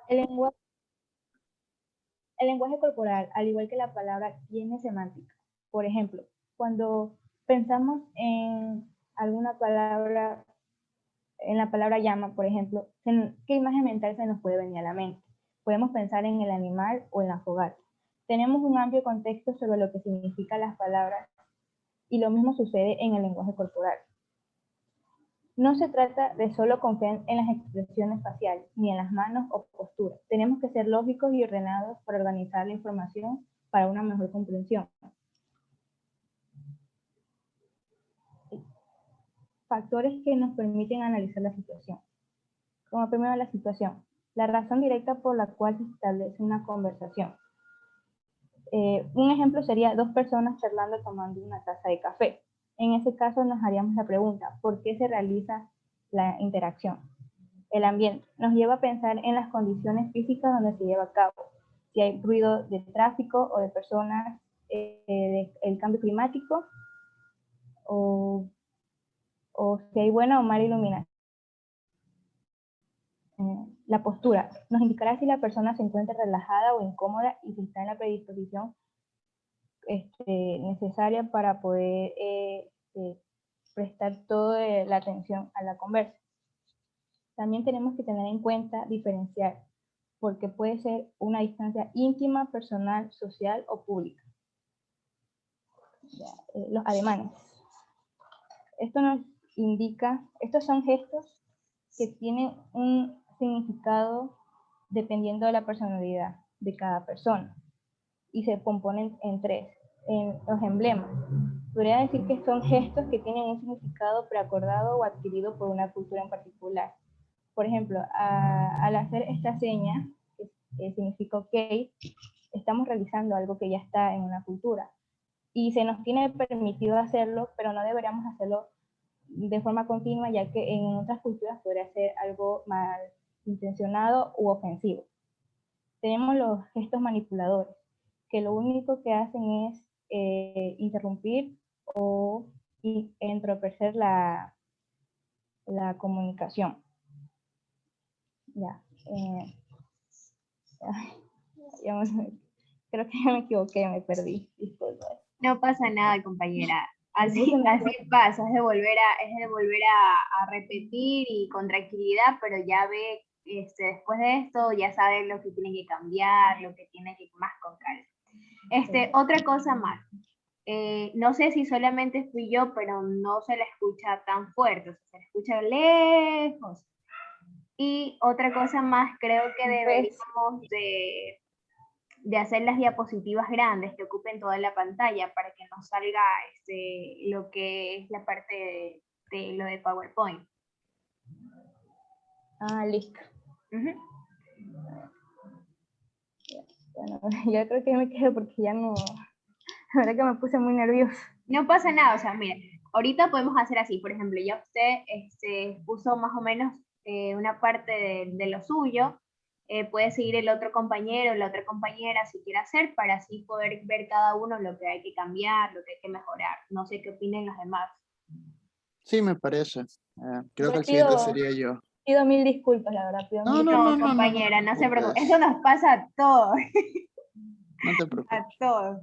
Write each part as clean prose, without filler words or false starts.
El lenguaje, el lenguaje corporal, al igual que la palabra, tiene semántica. Por ejemplo, cuando pensamos en alguna palabra, en la palabra llama, por ejemplo, ¿qué imagen mental se nos puede venir a la mente? Podemos pensar en el animal o en la fogata. Tenemos un amplio contexto sobre lo que significan las palabras y lo mismo sucede en el lenguaje corporal. No se trata de solo confiar en las expresiones faciales, ni en las manos o posturas. Tenemos que ser lógicos y ordenados para organizar la información para una mejor comprensión. Factores que nos permiten analizar la situación. Como primero, la situación, la razón directa por la cual se establece una conversación. Un ejemplo sería dos personas charlando tomando una taza de café. En ese caso nos haríamos la pregunta, ¿por qué se realiza la interacción? El ambiente nos lleva a pensar en las condiciones físicas donde se lleva a cabo, si hay ruido de tráfico o de personas, el cambio climático o, o si hay buena o mala iluminación. La postura nos indicará si la persona se encuentra relajada o incómoda y si está en la predisposición necesaria para poder prestar toda la atención a la conversa. También tenemos que tener en cuenta diferenciar, porque puede ser una distancia íntima, personal, social o pública. Los ademanes. Esto nos indica, estos son gestos que tienen un significado dependiendo de la personalidad de cada persona y se componen en tres. En los emblemas. Podría decir que son gestos que tienen un significado preacordado o adquirido por una cultura en particular. Por ejemplo, al hacer esta seña, que significa ok, estamos realizando algo que ya está en una cultura. Y se nos tiene permitido hacerlo, pero no deberíamos hacerlo de forma continua, ya que en otras culturas podría ser algo mal intencionado u ofensivo. Tenemos los gestos manipuladores, que lo único que hacen es interrumpir o entorpecer la comunicación. Ya, ya creo que ya me equivoqué, me perdí. Disculpa. No pasa nada, compañera. Así pasa, es de volver a repetir y con tranquilidad, pero ya ve, después de esto, ya sabe lo que tiene que cambiar, lo que tiene que más con calma. Otra cosa más. No sé si solamente fui yo, pero no se la escucha tan fuerte, o sea, se la escucha lejos. Y otra cosa más, creo que deberíamos de hacer las diapositivas grandes que ocupen toda la pantalla para que nos salga lo que es la parte de lo de PowerPoint. Listo. Bueno, yo creo que me quedo porque ya no, la verdad que me puse muy nerviosa. No pasa nada, o sea, mire, ahorita podemos hacer así, por ejemplo, ya usted puso más o menos una parte de lo suyo, puede seguir el otro compañero, la otra compañera, si quiere hacer, para así poder ver cada uno lo que hay que cambiar, lo que hay que mejorar. No sé qué opinen los demás. Sí, me parece. Creo que el siguiente sería yo. Pido mil disculpas, la verdad. No, compañera, no se preocupe. Eso nos pasa a todos. No te preocupes. A todos.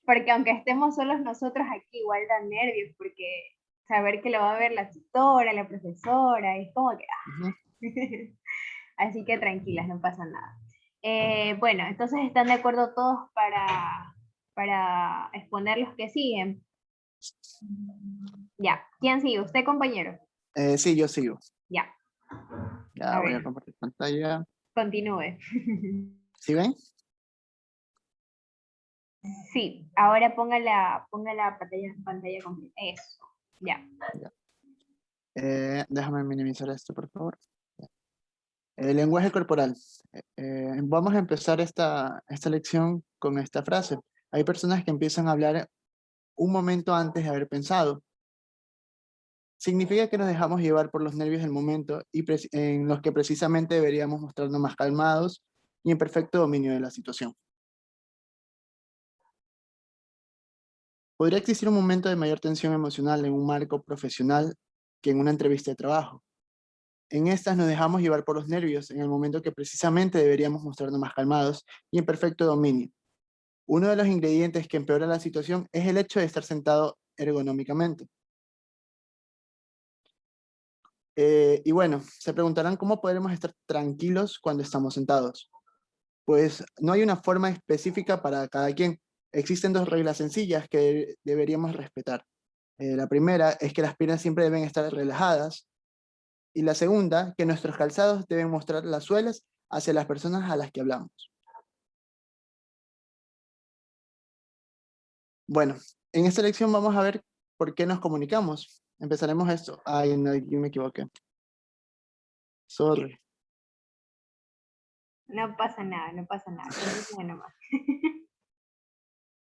Porque aunque estemos solos nosotros aquí, igual dan nervios, porque saber que lo va a ver la tutora, la profesora, es como que... Así que tranquilas, no pasa nada. Bueno, entonces están de acuerdo todos para exponer los que siguen. Ya, ¿quién sigue? ¿Usted, compañero? Sí, yo sigo. Ya. Ya voy a compartir pantalla. Continúe. ¿Sí ven? Sí, ahora ponga la pantalla completa. Eso, ya. Déjame minimizar esto, por favor. El lenguaje corporal. Vamos a empezar esta lección con esta frase. Hay personas que empiezan a hablar un momento antes de haber pensado. Significa que nos dejamos llevar por los nervios del momento y en los que precisamente deberíamos mostrarnos más calmados y en perfecto dominio de la situación. Podría existir un momento de mayor tensión emocional en un marco profesional que en una entrevista de trabajo. En estas nos dejamos llevar por los nervios en el momento que precisamente deberíamos mostrarnos más calmados y en perfecto dominio. Uno de los ingredientes que empeora la situación es el hecho de estar sentado ergonómicamente. Y bueno, se preguntarán cómo podremos estar tranquilos cuando estamos sentados. Pues no hay una forma específica para cada quien. Existen dos reglas sencillas que deberíamos respetar. La primera es que las piernas siempre deben estar relajadas. Y la segunda, que nuestros calzados deben mostrar las suelas hacia las personas a las que hablamos. Bueno, en esta lección vamos a ver por qué nos comunicamos. Empezaremos esto. Ay, no, yo me equivoqué. Sorry. No pasa nada, no pasa nada. Continúa nomás.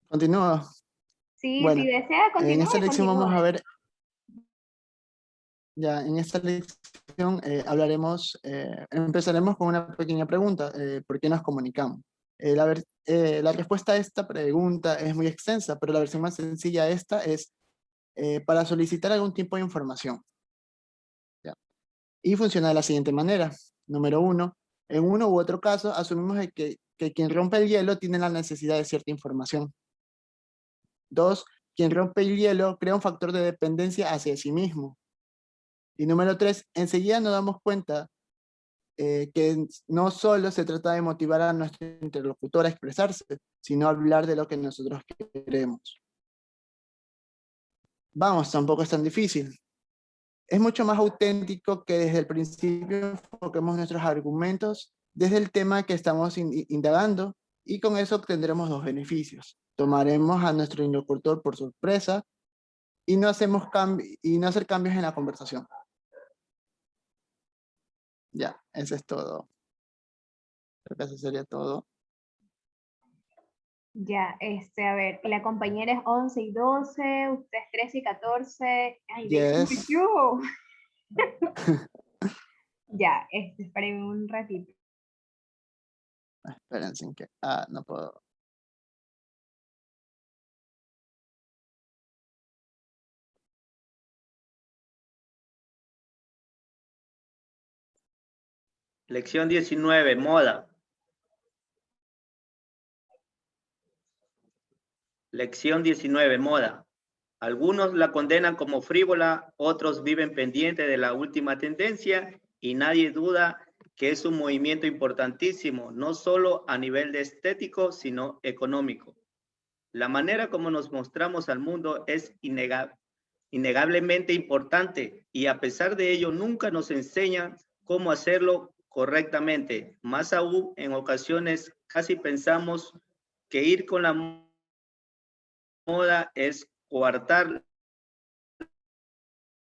Continúo. Sí, Bueno, si desea continuar, en esta lección vamos a continúe. ver, ya en esta lección empezaremos con una pequeña pregunta, ¿por qué nos comunicamos? La respuesta a esta pregunta es muy extensa, pero la versión más sencilla de esta es para solicitar algún tipo de información. ¿Ya? Y funciona de la siguiente manera. Número 1, en uno u otro caso asumimos que quien rompe el hielo tiene la necesidad de cierta información. 2, quien rompe el hielo crea un factor de dependencia hacia sí mismo. Y número 3, enseguida nos damos cuenta que no solo se trata de motivar a nuestro interlocutor a expresarse, sino hablar de lo que nosotros queremos. Vamos, tampoco es tan difícil. Es mucho más auténtico que desde el principio enfoquemos nuestros argumentos desde el tema que estamos indagando, y con eso obtendremos dos beneficios. Tomaremos a nuestro interlocutor por sorpresa y no hacer cambios en la conversación. Ya, eso es todo. Creo que eso sería todo. Ya, a ver, la compañera es 11 y 12, usted es 13 y 14. Ay, de Yes. yo. Ya, espérenme un ratito. Espérense que... no puedo. Lección 19, moda. Lección 19, moda. Algunos la condenan como frívola, otros viven pendientes de la última tendencia y nadie duda que es un movimiento importantísimo, no solo a nivel de estético, sino económico. La manera como nos mostramos al mundo es innegablemente importante y a pesar de ello nunca nos enseñan cómo hacerlo correctamente. Más aún, en ocasiones casi pensamos que ir con la moda es coartar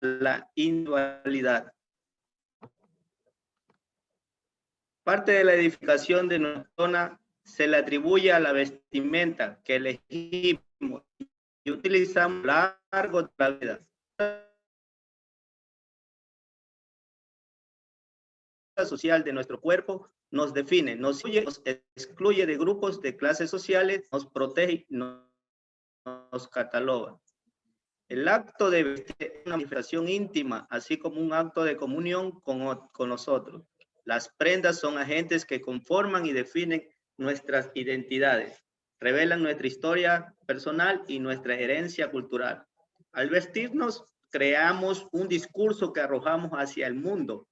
la individualidad. Parte de la edificación de nuestra zona se le atribuye a la vestimenta que elegimos y utilizamos a lo largo de la vida. La social de nuestro cuerpo nos define, nos excluye de grupos de clases sociales, nos protege, nos cataloga. El acto de vestir es una manifestación íntima, así como un acto de comunión con nosotros. Las prendas son agentes que conforman y definen nuestras identidades, revelan nuestra historia personal y nuestra herencia cultural. Al vestirnos, creamos un discurso que arrojamos hacia el mundo.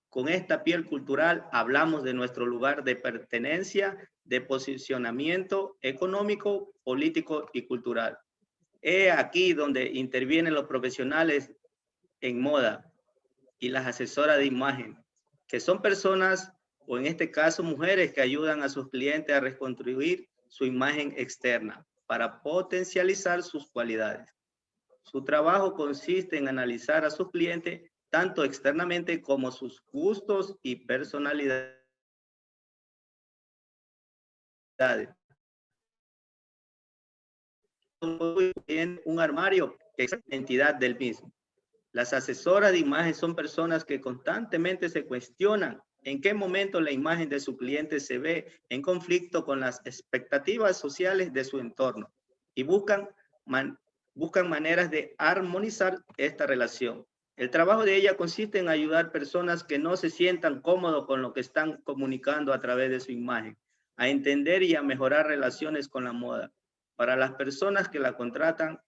Con esta piel cultural hablamos de nuestro lugar de pertenencia, de posicionamiento económico, político y cultural. He aquí donde intervienen los profesionales en moda y las asesoras de imagen, que son personas, o en este caso mujeres, que ayudan a sus clientes a reconstruir su imagen externa para potencializar sus cualidades. Su trabajo consiste en analizar a sus clientes tanto externamente como sus gustos y personalidades. Un armario que es la identidad del mismo. Las asesoras de imagen son personas que constantemente se cuestionan en qué momento la imagen de su cliente se ve en conflicto con las expectativas sociales de su entorno y buscan maneras de armonizar esta relación. El trabajo de ella consiste en ayudar personas que no se sientan cómodos con lo que están comunicando a través de su imagen, a entender y a mejorar relaciones con la moda. Para las personas que la contratan,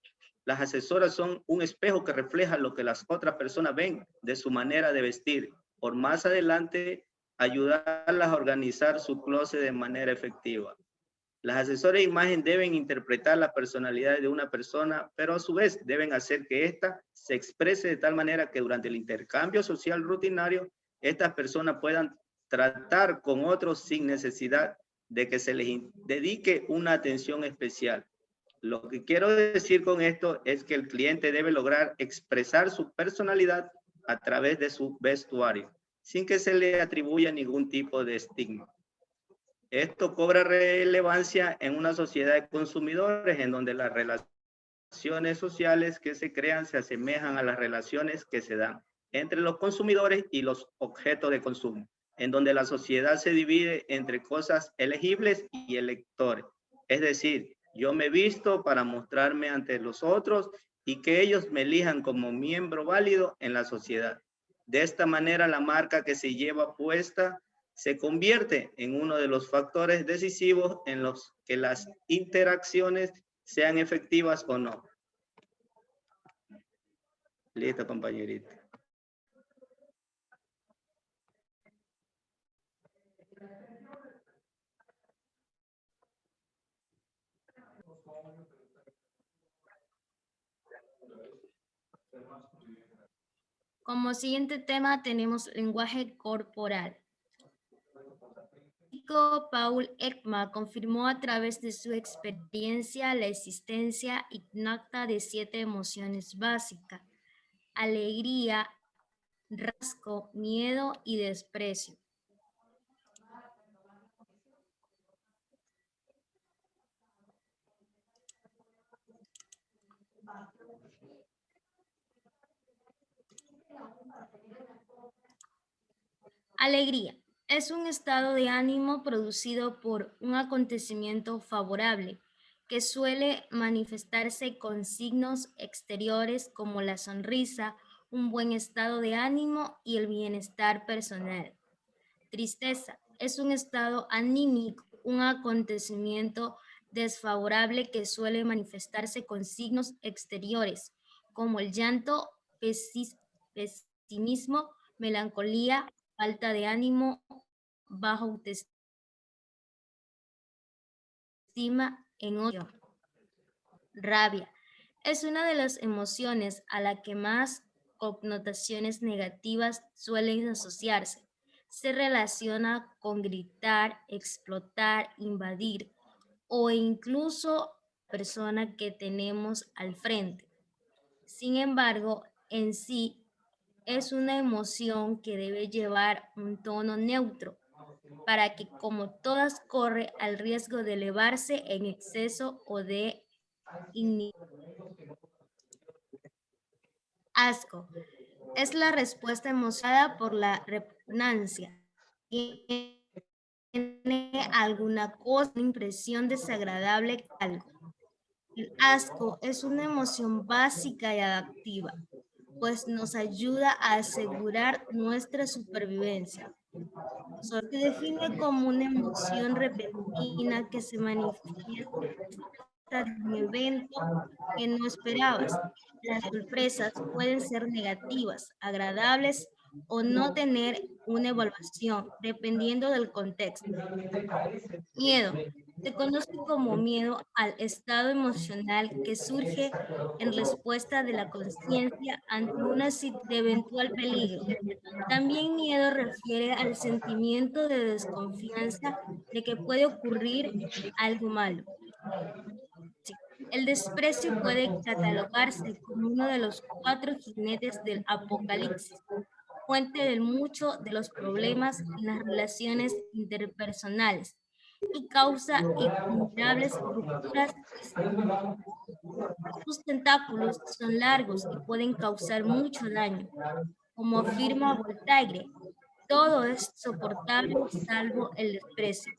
las asesoras son un espejo que refleja lo que las otras personas ven de su manera de vestir, por más adelante ayudarlas a organizar su closet de manera efectiva. Las asesoras de imagen deben interpretar la personalidad de una persona, pero a su vez deben hacer que ésta se exprese de tal manera que durante el intercambio social rutinario, estas personas puedan tratar con otros sin necesidad de que se les dedique una atención especial. Lo que quiero decir con esto es que el cliente debe lograr expresar su personalidad a través de su vestuario, sin que se le atribuya ningún tipo de estigma. Esto cobra relevancia en una sociedad de consumidores en donde las relaciones sociales que se crean se asemejan a las relaciones que se dan entre los consumidores y los objetos de consumo, en donde la sociedad se divide entre cosas elegibles y electores. Es decir, yo me visto para mostrarme ante los otros y que ellos me elijan como miembro válido en la sociedad. De esta manera, la marca que se lleva puesta se convierte en uno de los factores decisivos en los que las interacciones sean efectivas o no. Listo, compañerita. Como siguiente tema tenemos lenguaje corporal. Paul Ekman confirmó a través de su experiencia la existencia innata de 7 emociones básicas: alegría, asco, miedo y desprecio. Alegría es un estado de ánimo producido por un acontecimiento favorable que suele manifestarse con signos exteriores como la sonrisa, un buen estado de ánimo y el bienestar personal. Tristeza es un estado anímico, un acontecimiento desfavorable que suele manifestarse con signos exteriores como el llanto, pesimismo, melancolía, falta de ánimo, baja autoestima, enojo. Rabia es una de las emociones a la que más connotaciones negativas suelen asociarse. Se relaciona con gritar, explotar, invadir o incluso persona que tenemos al frente. Sin embargo, en sí es una emoción que debe llevar un tono neutro para que, como todas, corre al riesgo de elevarse en exceso o de asco. Es la respuesta emocionada por la repugnancia. Tiene alguna cosa, una impresión desagradable, algo. El asco es una emoción básica y adaptiva, pues nos ayuda a asegurar nuestra supervivencia. Se define como una emoción repentina que se manifiesta de un evento que no esperabas. Las sorpresas pueden ser negativas, agradables o no tener una evaluación, dependiendo del contexto. Miedo. Se conoce como miedo al estado emocional que surge en respuesta de la conciencia ante de eventual peligro. También miedo refiere al sentimiento de desconfianza de que puede ocurrir algo malo. El desprecio puede catalogarse como uno de los 4 jinetes del apocalipsis, fuente de muchos de los problemas en las relaciones interpersonales y causa innumerables rupturas. Sus tentáculos son largos y pueden causar mucho daño. Como afirma Voltaire, todo es soportable salvo el desprecio.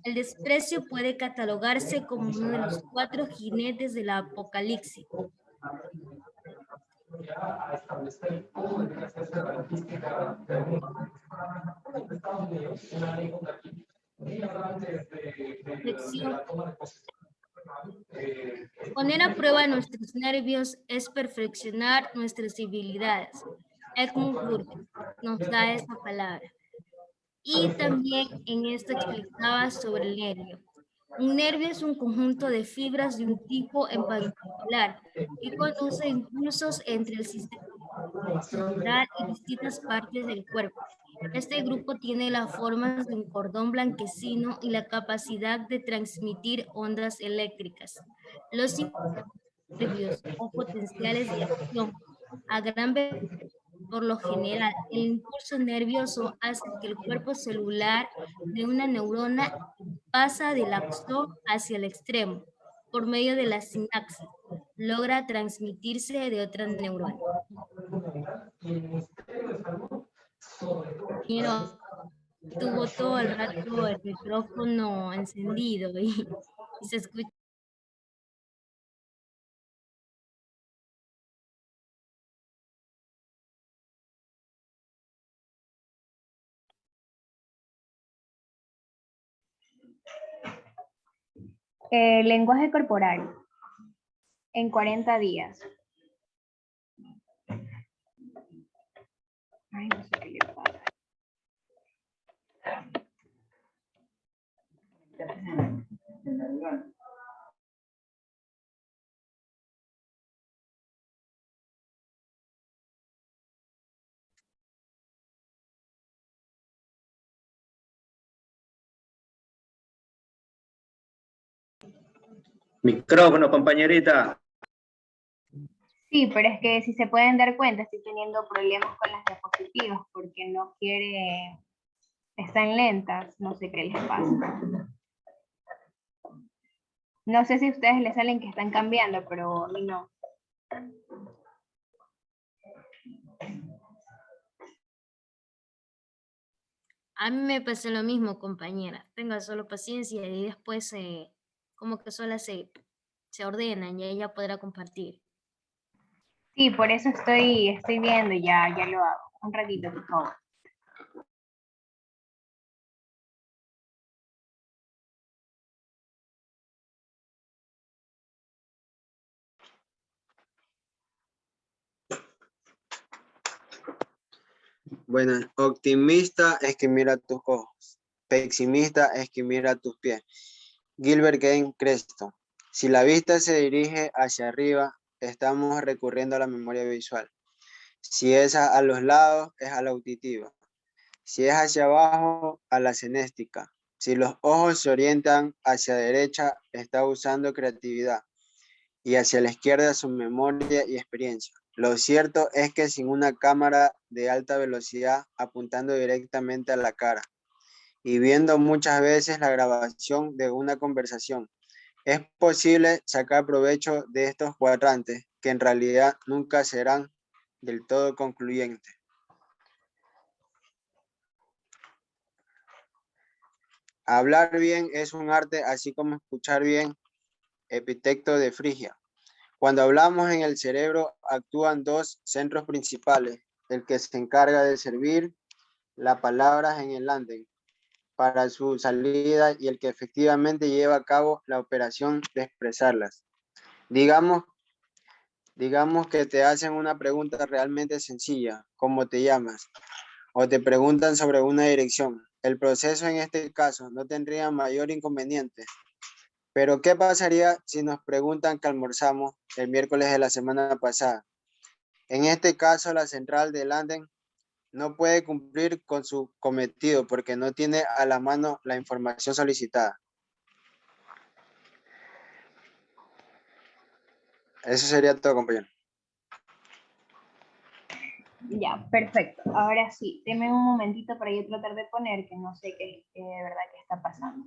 El desprecio puede catalogarse como uno de los 4 jinetes del apocalipsis. a establecer cómo debería ser esa logística de Estados Unidos, una ley contra aquí. Y antes de la toma de posesión. Poner a prueba nuestros nervios es perfeccionar nuestras habilidades. Edmund Burke nos da esa palabra. Y también en esto explicaba sobre el nervio. Un nervio es un conjunto de fibras de un tipo en particular que conduce impulsos entre el sistema cerebral y distintas partes del cuerpo. Este grupo tiene las formas de un cordón blanquecino y la capacidad de transmitir ondas eléctricas. Los nervios o potenciales de acción a gran velocidad. Por lo general, el impulso nervioso hace que el cuerpo celular de una neurona pasa del axón hacia el extremo. Por medio de la sinapsis, logra transmitirse de otra neurona. Pero tuvo todo el rato el micrófono encendido y se escucha. Lenguaje corporal en 40 días. Ay, no sé qué le pasa. Micrófono, compañerita. Sí, pero es que si se pueden dar cuenta, estoy teniendo problemas con las diapositivas porque no quiere, están lentas, no sé qué les pasa. No sé si a ustedes les salen que están cambiando, pero a mí no. A mí me pasó lo mismo, compañera. Tenga solo paciencia y después como que solas se ordenan y ella podrá compartir. Sí, por eso estoy viendo, ya lo hago. Un ratito, por favor. Bueno, optimista es que mira tus ojos. Pesimista es que mira tus pies. Gilbert Keith Creston. Si la vista se dirige hacia arriba, estamos recurriendo a la memoria visual. Si es a los lados, es a la auditiva. Si es hacia abajo, a la cinéstica. Si los ojos se orientan hacia derecha, está usando creatividad. Y hacia la izquierda, su memoria y experiencia. Lo cierto es que sin una cámara de alta velocidad apuntando directamente a la cara y viendo muchas veces la grabación de una conversación, es posible sacar provecho de estos cuadrantes que en realidad nunca serán del todo concluyentes. Hablar bien es un arte, así como escuchar bien. Epicteto de Frigia. Cuando hablamos en el cerebro actúan dos centros principales, el que se encarga de servir las palabras en el andén para su salida y el que efectivamente lleva a cabo la operación de expresarlas. Digamos que te hacen una pregunta realmente sencilla, ¿cómo te llamas? O te preguntan sobre una dirección. El proceso en este caso no tendría mayor inconveniente. Pero ¿qué pasaría si nos preguntan qué almorzamos el miércoles de la semana pasada? En este caso, la central del andén no puede cumplir con su cometido porque no tiene a la mano la información solicitada. Eso sería todo, compañero. Ya, perfecto. Ahora sí, denme un momentito para yo tratar de poner, que no sé qué de verdad qué está pasando.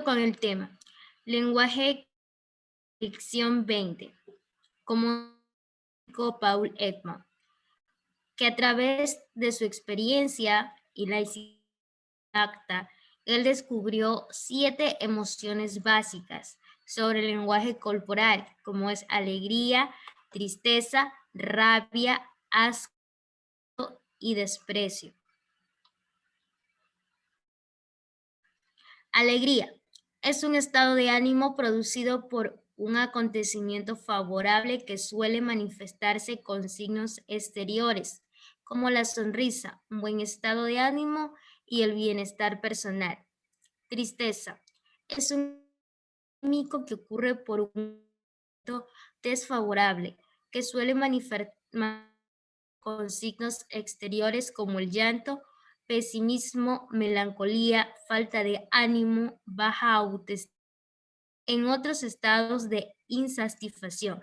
Con el tema lenguaje dicción 20, como dijo Paul Ekman, que a través de su experiencia y la acta él descubrió 7 emociones básicas sobre el lenguaje corporal, como es alegría, tristeza, rabia, asco y desprecio. Alegría es un estado de ánimo producido por un acontecimiento favorable que suele manifestarse con signos exteriores, como la sonrisa, un buen estado de ánimo y el bienestar personal. Tristeza es un químico que ocurre por un momento desfavorable, que suele manifestar con signos exteriores como el llanto, pesimismo, melancolía, falta de ánimo, baja autoestima, en otros estados de insatisfacción.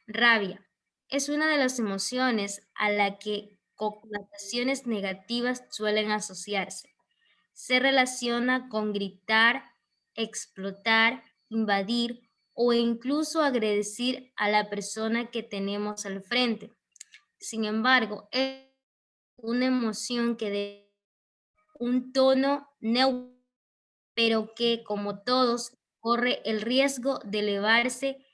Rabia es una de las emociones a la que connotaciones negativas suelen asociarse. Se relaciona con gritar, explotar, invadir o incluso agredir a la persona que tenemos al frente. Sin embargo, es una emoción que de un tono neutro, pero que, como todos, corre el riesgo de elevarse.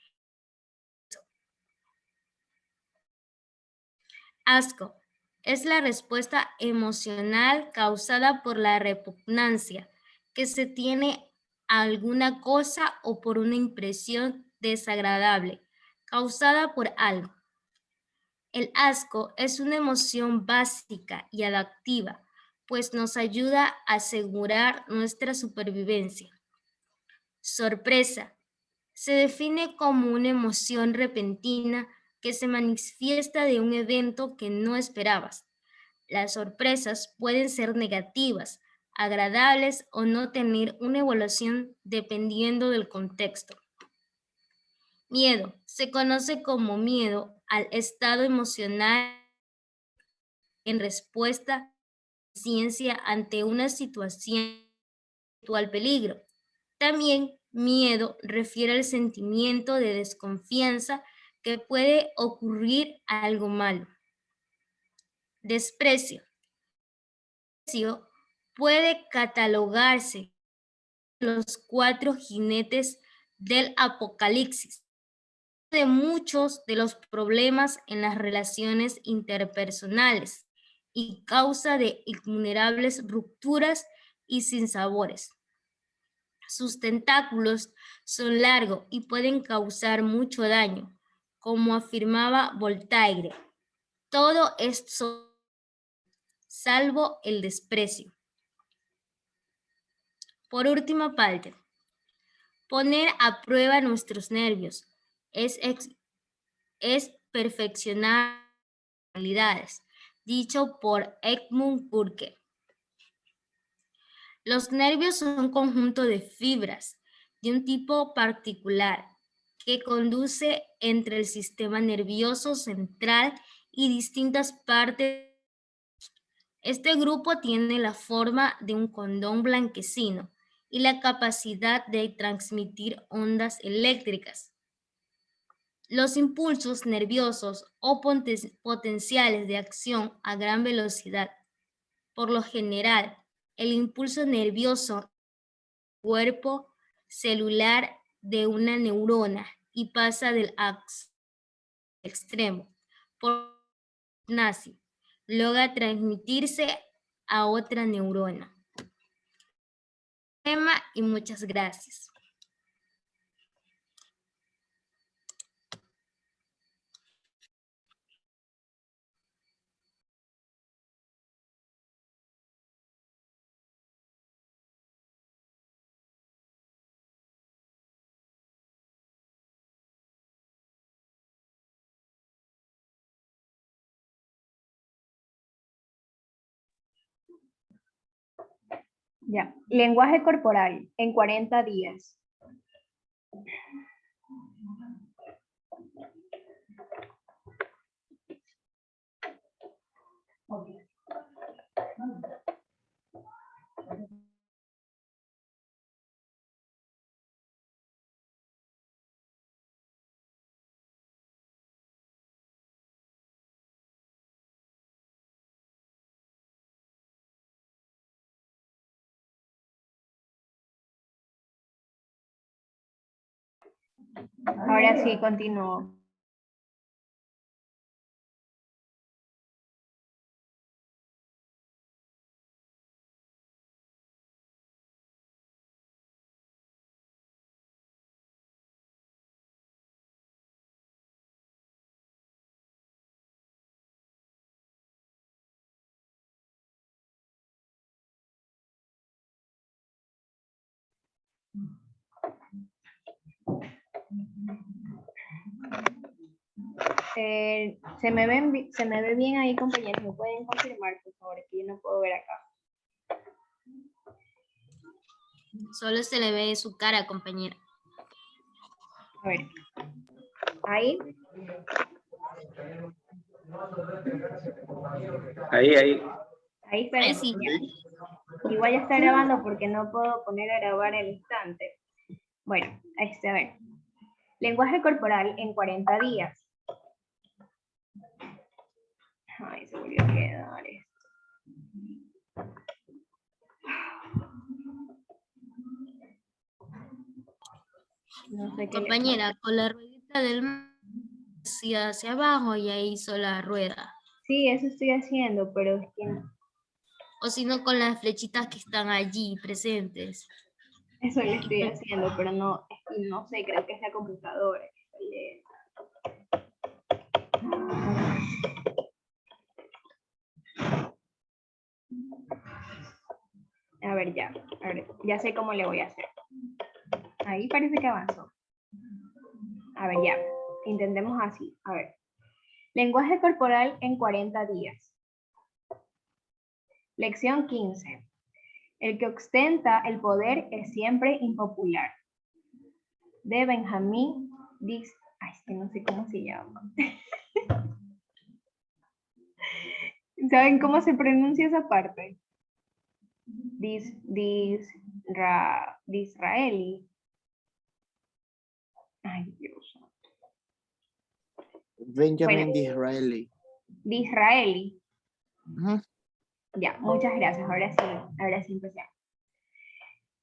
Asco es la respuesta emocional causada por la repugnancia que se tiene a alguna cosa o por una impresión desagradable causada por algo. El asco es una emoción básica y adaptiva, pues nos ayuda a asegurar nuestra supervivencia. Sorpresa se define como una emoción repentina que se manifiesta de un evento que no esperabas. Las sorpresas pueden ser negativas, agradables o no tener una evaluación dependiendo del contexto. Miedo se conoce como miedo al estado emocional en respuesta a ciencia ante una situación o al peligro. También miedo refiere al sentimiento de desconfianza que puede ocurrir algo malo. Desprecio. Desprecio puede catalogarse los 4 jinetes del apocalipsis de muchos de los problemas en las relaciones interpersonales y causa de innumerables rupturas y sinsabores. Sus tentáculos son largos y pueden causar mucho daño, como afirmaba Voltaire. Todo es salvo el desprecio. Por última parte, poner a prueba nuestros nervios es perfeccionar habilidades, dicho por Edmund Burke. Los nervios son un conjunto de fibras de un tipo particular que conduce entre el sistema nervioso central y distintas partes. Este grupo tiene la forma de un condón blanquecino y la capacidad de transmitir ondas eléctricas. Los impulsos nerviosos o potenciales de acción a gran velocidad. Por lo general, el impulso nervioso cuerpo celular de una neurona y pasa del extremo por nazi, logra transmitirse a otra neurona. Y muchas gracias. Ya. Lenguaje corporal en 40 días. Ahora sí, continúo. Se me ve bien ahí, compañeros. ¿Me pueden confirmar, por favor? Que yo no puedo ver acá. Solo se le ve su cara, compañera. A ver. Ahí. Ahí. Ahí está. Ahí sí. Igual ya está grabando porque no puedo poner a grabar el instante. Bueno, a ver. Lenguaje corporal en 40 días. Ay, se volvió a quedar esto. No sé qué le Compañera, pasa. con la ruedita del hacia abajo ya hizo la rueda. Sí, eso estoy haciendo, pero es que O si no, con las flechitas que están allí presentes. eso lo estoy haciendo, pero no sé, creo que es la computadora. A ver, ya sé cómo le voy a hacer. Ahí parece que avanzó. A ver, ya, intentemos así. A ver, lenguaje corporal en 40 días. Lección 15. El que ostenta el poder es siempre impopular. De Benjamín Dis... Ay, es que no sé cómo se llama. ¿Saben cómo se pronuncia esa parte? Disraeli. Ay, Dios. Benjamin Bueno. Disraeli. Disraeli. Ujú. Ya, muchas gracias. Ahora sí empecé.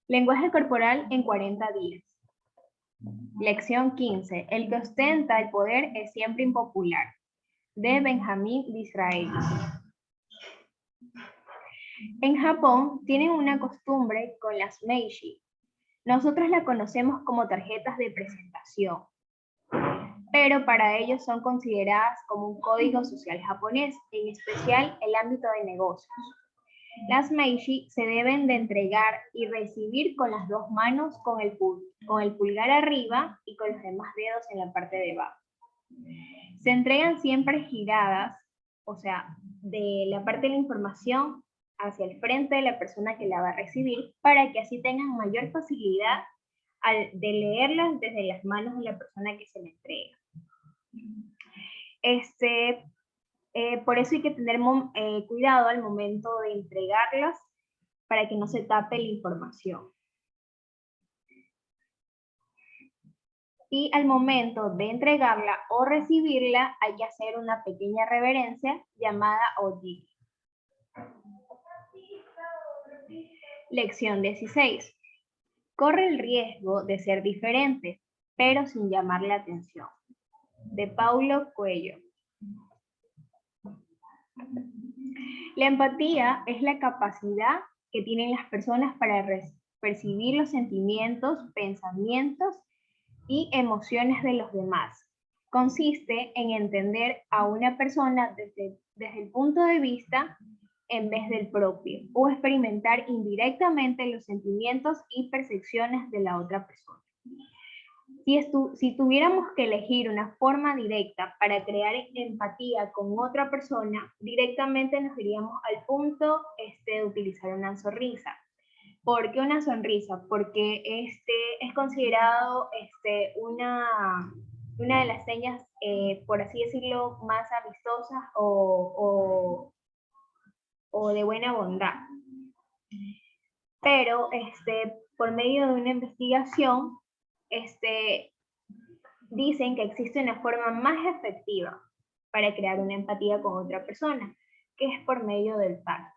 Lenguaje corporal en 40 días. Lección 15. El que ostenta el poder es siempre impopular. De Benjamín Disraeli. En Japón tienen una costumbre con las Meiji. Nosotros la conocemos como tarjetas de presentación, pero para ellos son consideradas como un código social japonés, en especial el ámbito de negocios. Las Meiji se deben de entregar y recibir con las dos manos, con el pulgar arriba y con los demás dedos en la parte de abajo. Se entregan siempre giradas, o sea, de la parte de la información hacia el frente de la persona que la va a recibir, para que así tengan mayor facilidad de leerlas desde las manos de la persona que se le entrega. Por eso hay que tener cuidado al momento de entregarlas para que no se tape la información. Y al momento de entregarla o recibirla hay que hacer una pequeña reverencia llamada oji. Lección 16. Corre el riesgo de ser diferente, pero sin llamar la atención. De Paulo Coelho. La empatía es la capacidad que tienen las personas para percibir los sentimientos, pensamientos y emociones de los demás. Consiste en entender a una persona desde el punto de vista en vez del propio, o experimentar indirectamente los sentimientos y percepciones de la otra persona. Si tuviéramos que elegir una forma directa para crear empatía con otra persona, directamente nos iríamos al punto de utilizar una sonrisa. ¿Por qué una sonrisa? Porque es considerado una de las señas, por así decirlo, más amistosas o de buena bondad. Pero por medio de una investigación, dicen que existe una forma más efectiva para crear una empatía con otra persona, que es por medio del tacto.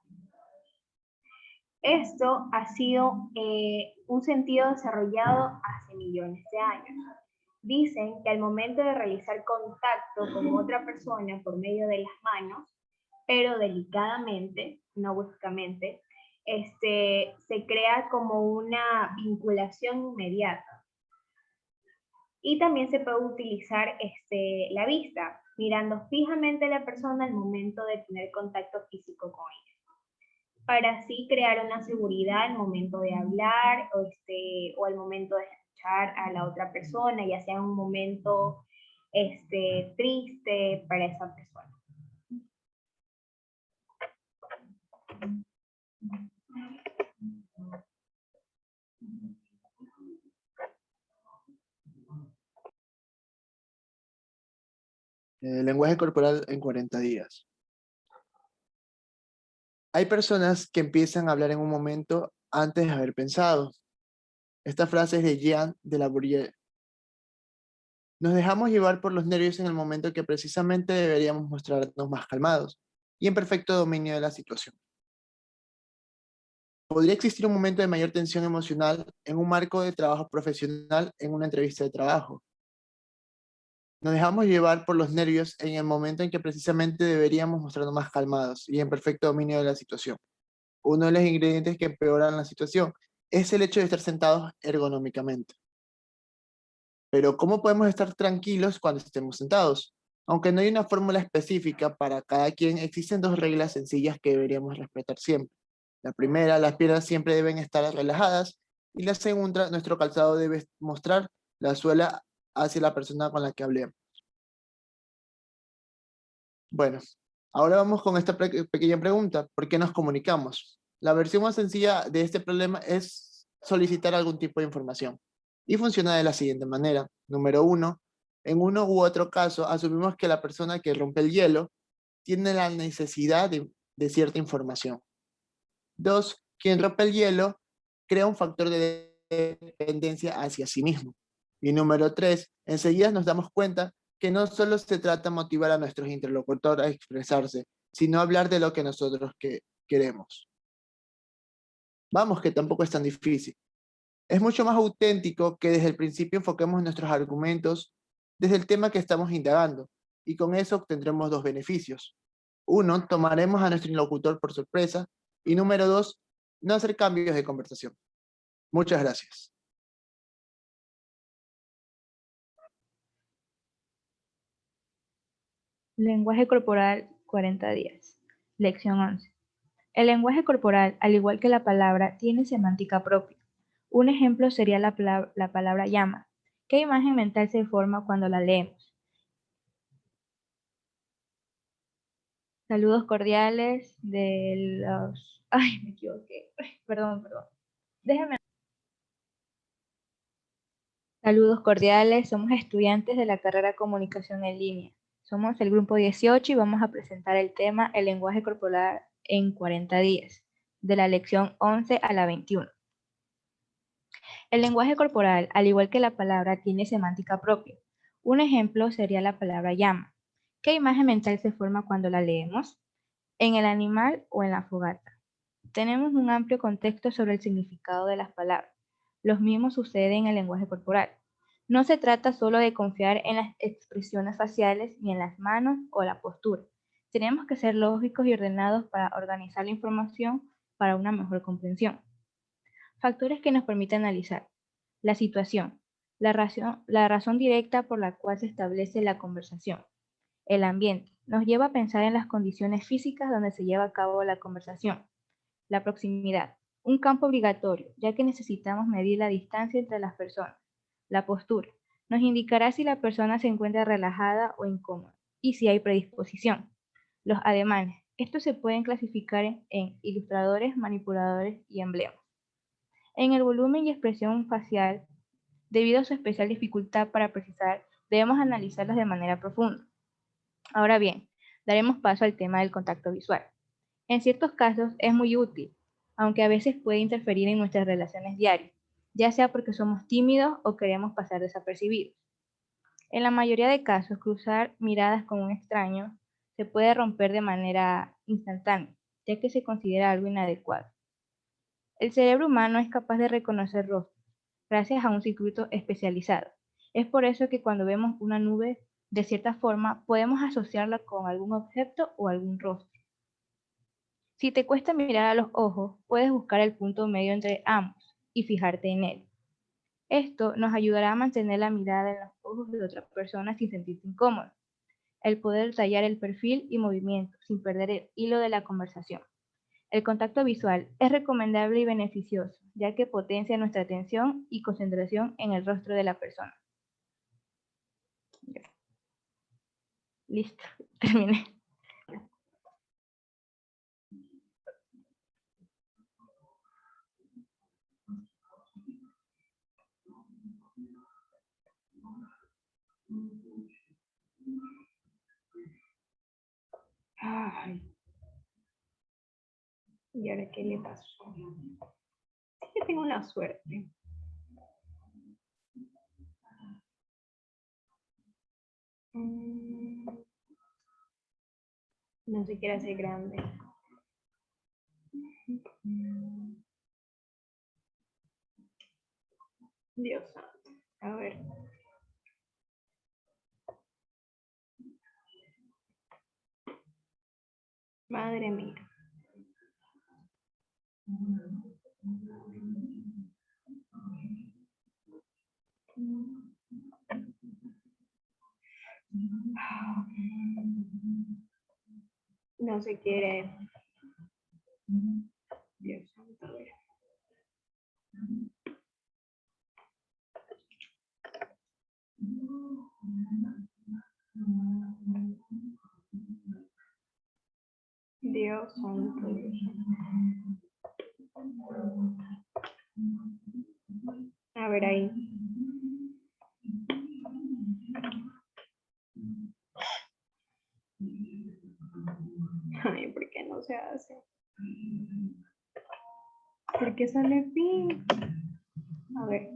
Esto ha sido un sentido desarrollado hace millones de años. Dicen que al momento de realizar contacto con otra persona por medio de las manos, pero delicadamente, no bruscamente, se crea como una vinculación inmediata. Y también se puede utilizar la vista, mirando fijamente a la persona al momento de tener contacto físico con ella, para así crear una seguridad al momento de hablar o al momento de escuchar a la otra persona, ya sea un momento triste para esa persona. Lenguaje corporal en 40 días. Hay personas que empiezan a hablar en un momento antes de haber pensado. Esta frase es de Jean de la Bourrier. Nos dejamos llevar por los nervios en el momento que precisamente deberíamos mostrarnos más calmados y en perfecto dominio de la situación. Podría existir un momento de mayor tensión emocional en un marco de trabajo profesional en una entrevista de trabajo. Nos dejamos llevar por los nervios en el momento en que precisamente deberíamos mostrarnos más calmados y en perfecto dominio de la situación. Uno de los ingredientes que empeoran la situación es el hecho de estar sentados ergonómicamente. Pero ¿cómo podemos estar tranquilos cuando estemos sentados? Aunque no hay una fórmula específica para cada quien, existen dos reglas sencillas que deberíamos respetar siempre. La primera, las piernas siempre deben estar relajadas, y la segunda, nuestro calzado debe mostrar la suela hacia la persona con la que hablemos. Bueno, ahora vamos con esta pequeña pregunta. ¿Por qué nos comunicamos? La versión más sencilla de este problema es solicitar algún tipo de información. Y funciona de la siguiente manera. Número 1, en uno u otro caso, asumimos que la persona que rompe el hielo tiene la necesidad de cierta información. 2, quien rompe el hielo crea un factor de dependencia hacia sí mismo. Y número 3, enseguida nos damos cuenta que no solo se trata de motivar a nuestros interlocutores a expresarse, sino hablar de lo que nosotros queremos. Vamos, que tampoco es tan difícil. Es mucho más auténtico que desde el principio enfoquemos nuestros argumentos desde el tema que estamos indagando, y con eso obtendremos dos beneficios. 1, tomaremos a nuestro interlocutor por sorpresa, y número 2, no hacer cambios de conversación. Muchas gracias. Lenguaje corporal, 40 días. Lección 11. El lenguaje corporal, al igual que la palabra, tiene semántica propia. Un ejemplo sería la palabra llama. ¿Qué imagen mental se forma cuando la leemos? Saludos cordiales de los... Ay, me equivoqué. Perdón. Déjenme. Saludos cordiales, somos estudiantes de la carrera Comunicación en Línea. Somos el grupo 18 y vamos a presentar el tema El lenguaje corporal en 40 días, de la lección 11 a la 21. El lenguaje corporal, al igual que la palabra, tiene semántica propia. Un ejemplo sería la palabra llama. ¿Qué imagen mental se forma cuando la leemos? ¿En el animal o en la fogata? Tenemos un amplio contexto sobre el significado de las palabras. Los mismos suceden en el lenguaje corporal. No se trata solo de confiar en las expresiones faciales ni en las manos o la postura. Tenemos que ser lógicos y ordenados para organizar la información para una mejor comprensión. Factores que nos permiten analizar. La situación, la razón directa por la cual se establece la conversación. El ambiente nos lleva a pensar en las condiciones físicas donde se lleva a cabo la conversación. La proximidad, un campo obligatorio, ya que necesitamos medir la distancia entre las personas. La postura, nos indicará si la persona se encuentra relajada o incómoda, y si hay predisposición. Los ademanes, estos se pueden clasificar en ilustradores, manipuladores y emblemas. En el volumen y expresión facial, debido a su especial dificultad para precisar, debemos analizarlos de manera profunda. Ahora bien, daremos paso al tema del contacto visual. En ciertos casos es muy útil, aunque a veces puede interferir en nuestras relaciones diarias, ya sea porque somos tímidos o queremos pasar desapercibidos. En la mayoría de casos, cruzar miradas con un extraño se puede romper de manera instantánea, ya que se considera algo inadecuado. El cerebro humano es capaz de reconocer rostros, gracias a un circuito especializado, Es por eso que cuando vemos una nube, de cierta forma, podemos asociarla con algún objeto o algún rostro. Si te cuesta mirar a los ojos, puedes buscar el punto medio entre ambos y fijarte en él. Esto nos ayudará a mantener la mirada en los ojos de otra persona sin sentirte incómodo. El poder detallar el perfil y movimiento sin perder el hilo de la conversación. El contacto visual es recomendable y beneficioso, ya que potencia nuestra atención y concentración en el rostro de la persona. Listo, terminé. Ay. ¿Y ahora qué le pasó? Sí que tengo una suerte. No se quiere hacer grande. Dios santo. A ver. Madre mía. No se quiere. Dios santo, a ver. Dios santo, Dios santo. A ver ahí. Ay, ¿por qué no se hace? ¿Por qué sale fin? A ver.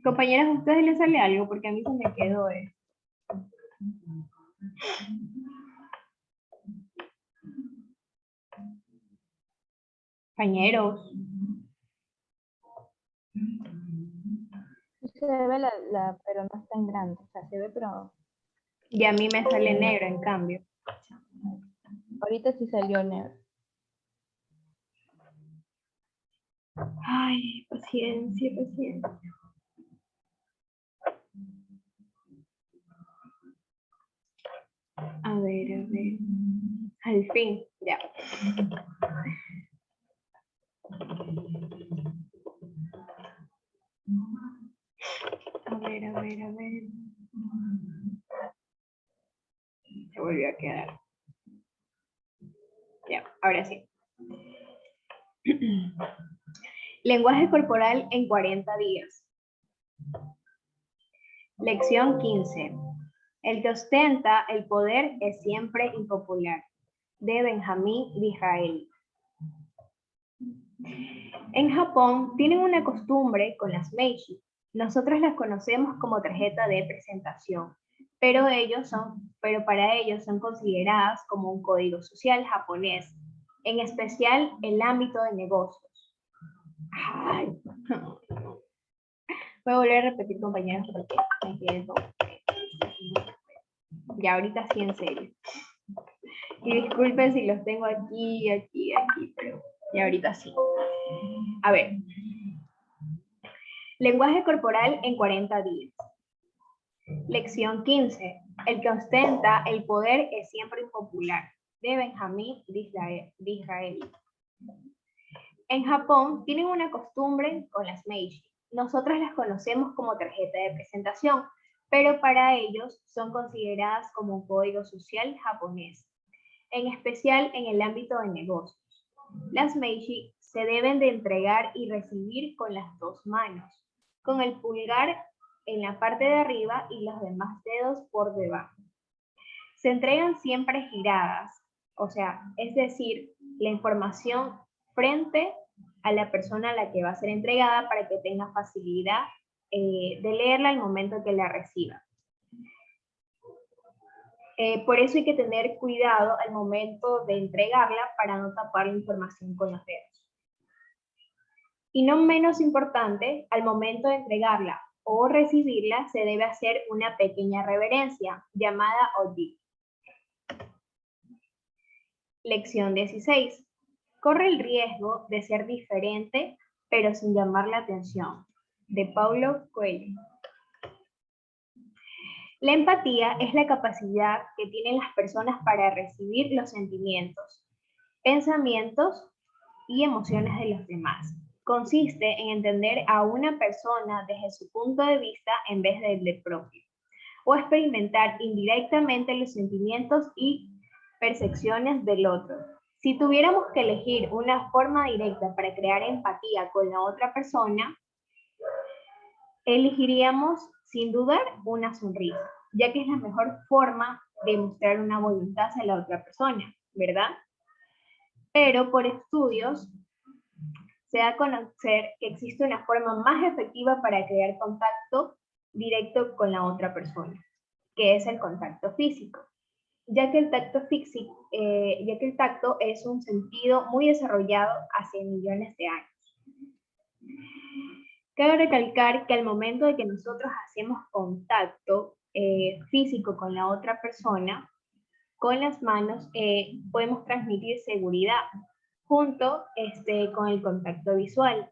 Compañeras, ¿a ustedes les sale algo? Porque a mí se me quedó Compañeros. Se ve pero no es tan grande. O sea, se ve, pero... Y a mí me sale negro, en cambio. Ahorita sí salió negro. Ay, paciencia, paciencia. A ver. Al fin, ya. A ver. Se volvió a quedar. Ya, ahora sí. Lenguaje corporal en 40 días. Lección 15. El que ostenta el poder es siempre impopular. De Benjamín Disraeli. En Japón tienen una costumbre con las Meiji. Nosotros las conocemos como tarjeta de presentación, pero para ellos son consideradas como un código social japonés, en especial en el ámbito de negocios. Ay, no. Voy a volver a repetir, compañeros, porque me quedé todo. Ya, ahorita sí, en serio. Y disculpen si los tengo aquí, pero ya ahorita sí. A ver. Lenguaje corporal en 40 días. Lección 15. El que ostenta el poder es siempre impopular. De Benjamín Disraeli. En Japón tienen una costumbre con las Meiji. Nosotros las conocemos como tarjeta de presentación, pero para ellos son consideradas como un código social japonés, en especial en el ámbito de negocios. Las Meiji se deben de entregar y recibir con las dos manos, con el pulgar en la parte de arriba y los demás dedos por debajo. Se entregan siempre giradas, o sea, es decir, la información frente a la persona a la que va a ser entregada para que tenga facilidad de leerla al momento que la reciba. Por eso hay que tener cuidado al momento de entregarla para no tapar la información con los dedos. Y no menos importante, al momento de entregarla o recibirla, se debe hacer una pequeña reverencia, llamada oji. Lección 16. Corre el riesgo de ser diferente, pero sin llamar la atención. De Paulo Coelho. La empatía es la capacidad que tienen las personas para recibir los sentimientos, pensamientos y emociones de los demás. Consiste en entender a una persona desde su punto de vista en vez del propio, o experimentar indirectamente los sentimientos y percepciones del otro. Si tuviéramos que elegir una forma directa para crear empatía con la otra persona, elegiríamos sin dudar una sonrisa, ya que es la mejor forma de mostrar una voluntad hacia la otra persona, ¿verdad? Pero por estudios se da a conocer que existe una forma más efectiva para crear contacto directo con la otra persona, que es el contacto físico, ya que el tacto es un sentido muy desarrollado hace millones de años. Cabe recalcar que al momento de que nosotros hacemos contacto físico con la otra persona, con las manos podemos transmitir seguridad junto con el contacto visual,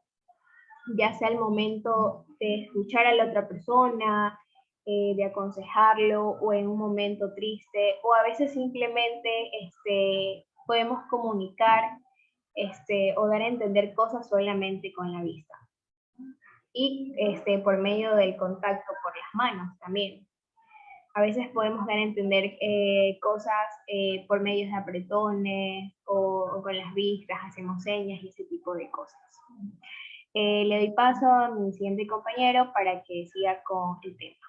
ya sea al momento de escuchar a la otra persona, de aconsejarlo, o en un momento triste, o a veces simplemente podemos comunicar o dar a entender cosas solamente con la vista. Y por medio del contacto por las manos también. A veces podemos dar a entender cosas por medio de apretones o con las vistas, hacemos señas y ese tipo de cosas. Le doy paso a mi siguiente compañero para que siga con el tema.